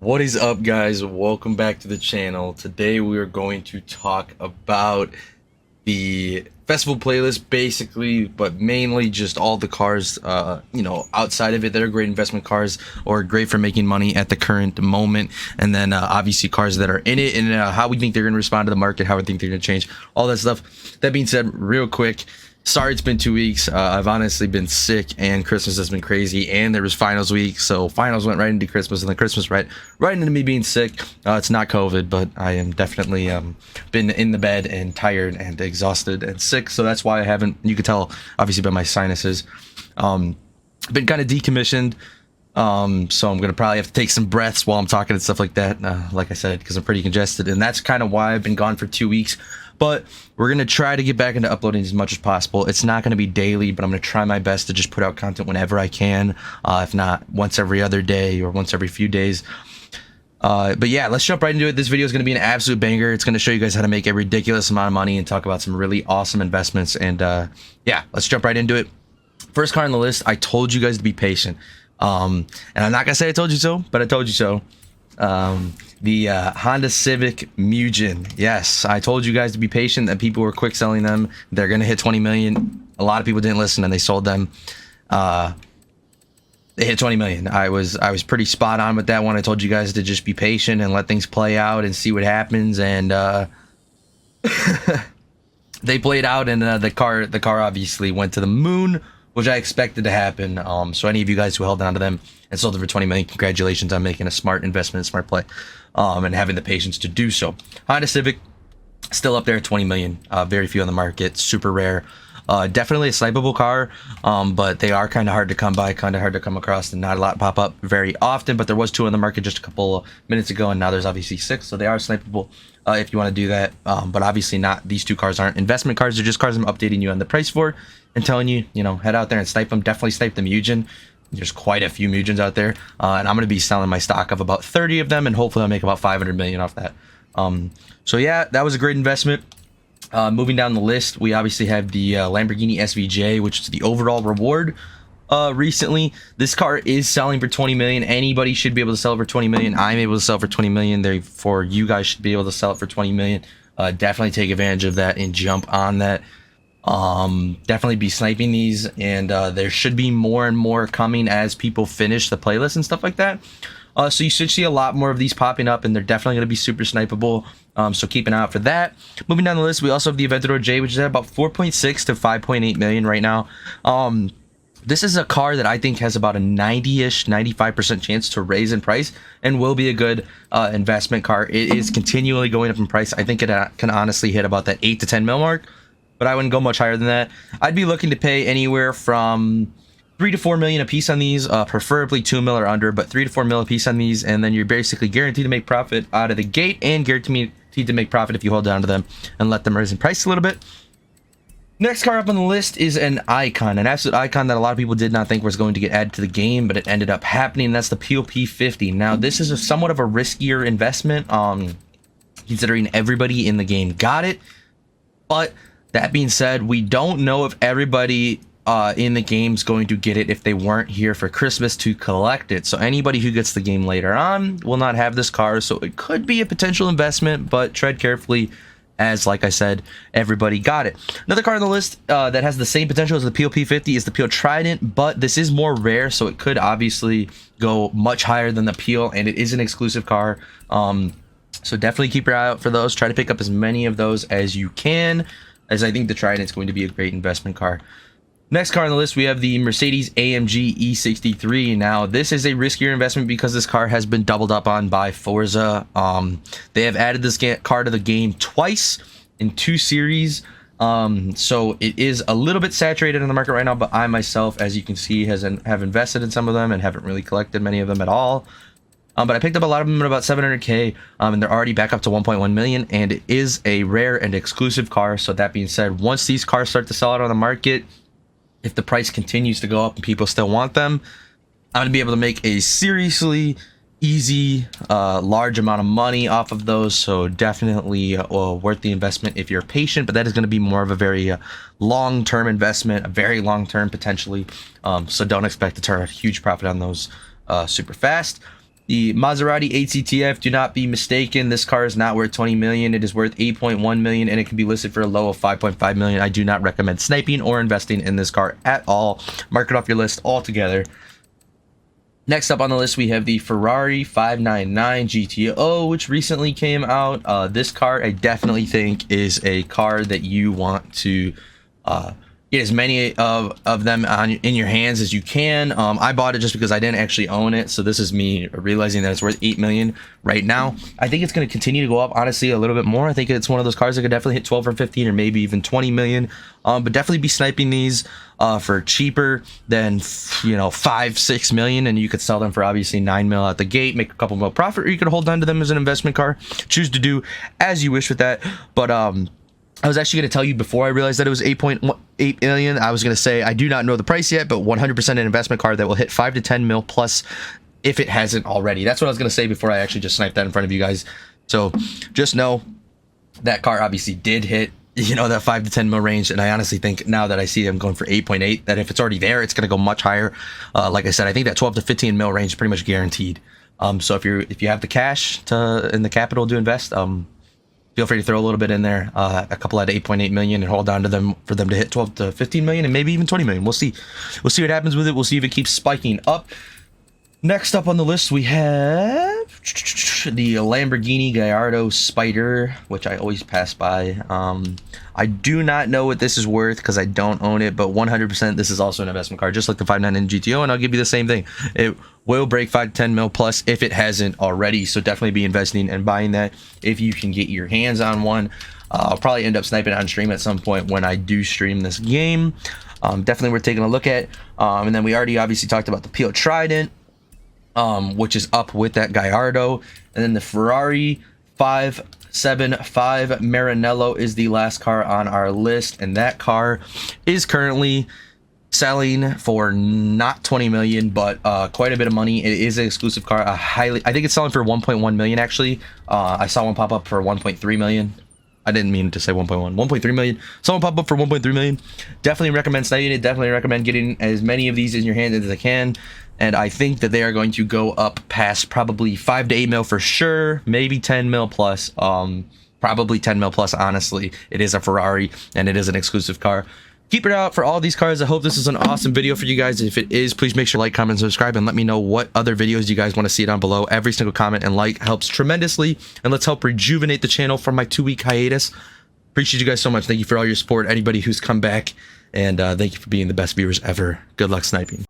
What is up, guys? Welcome back to the channel. Today we are going to talk about the festival playlist basically, but mainly just all the cars outside of it that are great investment cars or great for making money at the current moment, and then obviously cars that are in it and how we think they're going to respond to the market, how we think they're going to change, all that stuff. That being said, real quick, sorry it's been 2 weeks. I've honestly been sick and Christmas has been crazy, and there was finals week, so finals went right into Christmas, and then Christmas right into me being sick. It's not COVID, but I am definitely been in the bed and tired and exhausted and sick, so that's why I haven't, you could tell obviously by my sinuses, been kind of decommissioned. So I'm gonna probably have to take some breaths while I'm talking and stuff like that, like I said, because I'm pretty congested, and that's kind of why I've been gone for 2 weeks. But we're gonna try to get back into uploading as much as possible. It's not gonna be daily, but I'm gonna try my best to just put out content whenever I can, if not once every other day or once every few days. But yeah, let's jump right into it. This video is going to be an absolute banger. It's going to show you guys how to make a ridiculous amount of money and talk about some really awesome investments. And yeah, let's jump right into it. First car on the list, I told you guys to be patient. And I'm not gonna say I told you so, but I told you so. The Honda Civic Mujin. Yes, I told you guys to be patient, that people were quick selling them. They're gonna hit 20 million. A lot of people didn't listen and they sold them. They hit 20 million. I was pretty spot on with that one. I told you guys to just be patient and let things play out and see what happens, and they played out, and the car obviously went to the moon, which I expected to happen. So any of you guys who held on to them and sold them for 20 million, congratulations on making a smart investment, smart play, and having the patience to do so. Honda Civic still up there at 20 million. Very few on the market, super rare. Definitely a snipeable car, but they are kind of hard to come by, kind of hard to come across, and not a lot pop up very often. But there was 2 on the market just a couple of minutes ago, and now there's obviously 6, so they are snipeable if you want to do that. But obviously not, these 2 cars aren't investment cars. They're just cars I'm updating you on the price for and telling you, head out there and snipe them. Definitely snipe the Mujin. There's quite a few Mujins out there, and I'm going to be selling my stock of about 30 of them, and hopefully I'll make about 500 million off that. So yeah, that was a great investment. Moving down the list, we obviously have the Lamborghini Svj, which is the overall reward. Recently, this car is selling for 20 million. Anybody should be able to sell it for 20 million. I'm able to sell it for 20 million. Therefore, you guys should be able to sell it for 20 million. Definitely take advantage of that and jump on that. Definitely be sniping these, and there should be more and more coming as people finish the playlist and stuff like that. So you should see a lot more of these popping up, and they're definitely going to be super snipeable. So keep an eye out for that. Moving down the list, we also have the Aventador J, which is at about 4.6 to 5.8 million right now. This is a car that I think has about a 90-ish, 95% chance to raise in price and will be a good investment car. It is continually going up in price. I think it can honestly hit about that 8 to 10 mil mark, but I wouldn't go much higher than that. I'd be looking to pay anywhere from 3 to 4 million a piece on these, preferably 2 mil or under, but 3 to 4 mil a piece on these, and then you're basically guaranteed to make profit out of the gate, and guaranteed to make profit if you hold down to them and let them raise in price a little bit. Next car up on the list is an icon, an absolute icon that a lot of people did not think was going to get added to the game, but it ended up happening. That's the Pikckyy 50. Now, this is somewhat of a riskier investment, considering everybody in the game got it. But that being said, we don't know if everybody in the game's going to get it if they weren't here for Christmas to collect it. So anybody who gets the game later on will not have this car, so it could be a potential investment, but tread carefully, as like I said, everybody got it. Another car on the list that has the same potential as the Pikckyy 50 is the Pikckyy Trident, but this is more rare, so it could obviously go much higher than the Pikckyy, and it is an exclusive car. So definitely keep your eye out for those. Try to pick up as many of those as you can, as I think the Trident is going to be a great investment car. Next car on the list, we have the Mercedes AMG E63. Now, this is a riskier investment because this car has been doubled up on by Forza. They have added this car to the game twice in 2 series. So it is a little bit saturated in the market right now, but I myself, as you can see, have invested in some of them and haven't really collected many of them at all. But I picked up a lot of them at about 700k, and they're already back up to 1.1 million, and it is a rare and exclusive car. So that being said, once these cars start to sell out on the market, if the price continues to go up and people still want them, I'm going to be able to make a seriously easy, large amount of money off of those. So definitely worth the investment if you're patient, but that is going to be more of a very long-term investment, a very long-term potentially. So don't expect to turn a huge profit on those super fast. The Maserati Httf, do not be mistaken. This car is not worth 20 million. It is worth 8.1 million, and it can be listed for a low of 5.5 million. I do not recommend sniping or investing in this car at all. Mark it off your list altogether. Next up on the list, we have the Ferrari 599 GTO, which recently came out. This car, I definitely think, is a car that you want to get as many of them in your hands as you can. I bought it just because I didn't actually own it, so this is me realizing that it's worth 8 million right now. I think it's going to continue to go up, honestly, a little bit more. I think it's one of those cars that could definitely hit 12 or 15 or maybe even 20 million. But definitely be sniping these for cheaper than 5-6 million, and you could sell them for obviously 9 mil out the gate, make a couple mil profit, or you could hold on to them as an investment car. Choose to do as you wish with that. But I was actually going to tell you before I realized that it was 8.8 million. I was going to say I do not know the price yet, but 100% an investment car that will hit 5 to 10 mil plus if it hasn't already. That's what I was going to say before I actually just sniped that in front of you guys. So just know that car obviously did hit that 5 to 10 mil range, and I honestly think now that I see them going for 8.8, that if it's already there, it's going to go much higher. Like I said, I think that 12 to 15 mil range is pretty much guaranteed. So if you have the cash in the capital to invest, feel free to throw a little bit in there, a couple at 8.8 million, and hold on to them for them to hit 12 to 15 million and maybe even 20 million. We'll see what happens with it. We'll see if it keeps spiking up. Next up on the list, we have the Lamborghini Gallardo Spider, which I always pass by. I do not know what this is worth because I don't own it, but 100% this is also an investment car, just like the 599 GTO, and I'll give you the same thing. It will break 5 to 10 mil plus if it hasn't already, so definitely be investing and buying that if you can get your hands on one. I'll probably end up sniping it on stream at some point when I do stream this game. Definitely worth taking a look at. And then we already obviously talked about the PO Trident, which is up with that Gallardo, and then the Ferrari 575 Marinello is the last car on our list, and that car is currently selling for not 20 million, but quite a bit of money. It is an exclusive car. I think it's selling for 1.1 million actually. I saw one pop up for 1.3 million. I didn't mean to say 1.3 million. Someone pop up for 1.3 million. Definitely recommend sniping it. Definitely recommend getting as many of these in your hand as I can. And I think that they are going to go up past probably 5 to 8 mil for sure. Maybe 10 mil plus. Probably 10 mil plus, honestly. It is a Ferrari and it is an exclusive car. Keep it out for all these cars. I hope this is an awesome video for you guys. If it is, please make sure to like, comment, and subscribe, and let me know what other videos you guys want to see down below. Every single comment and like helps tremendously, and let's help rejuvenate the channel from my 2-week hiatus. Appreciate you guys so much. Thank you for all your support, anybody who's come back, and thank you for being the best viewers ever. Good luck sniping.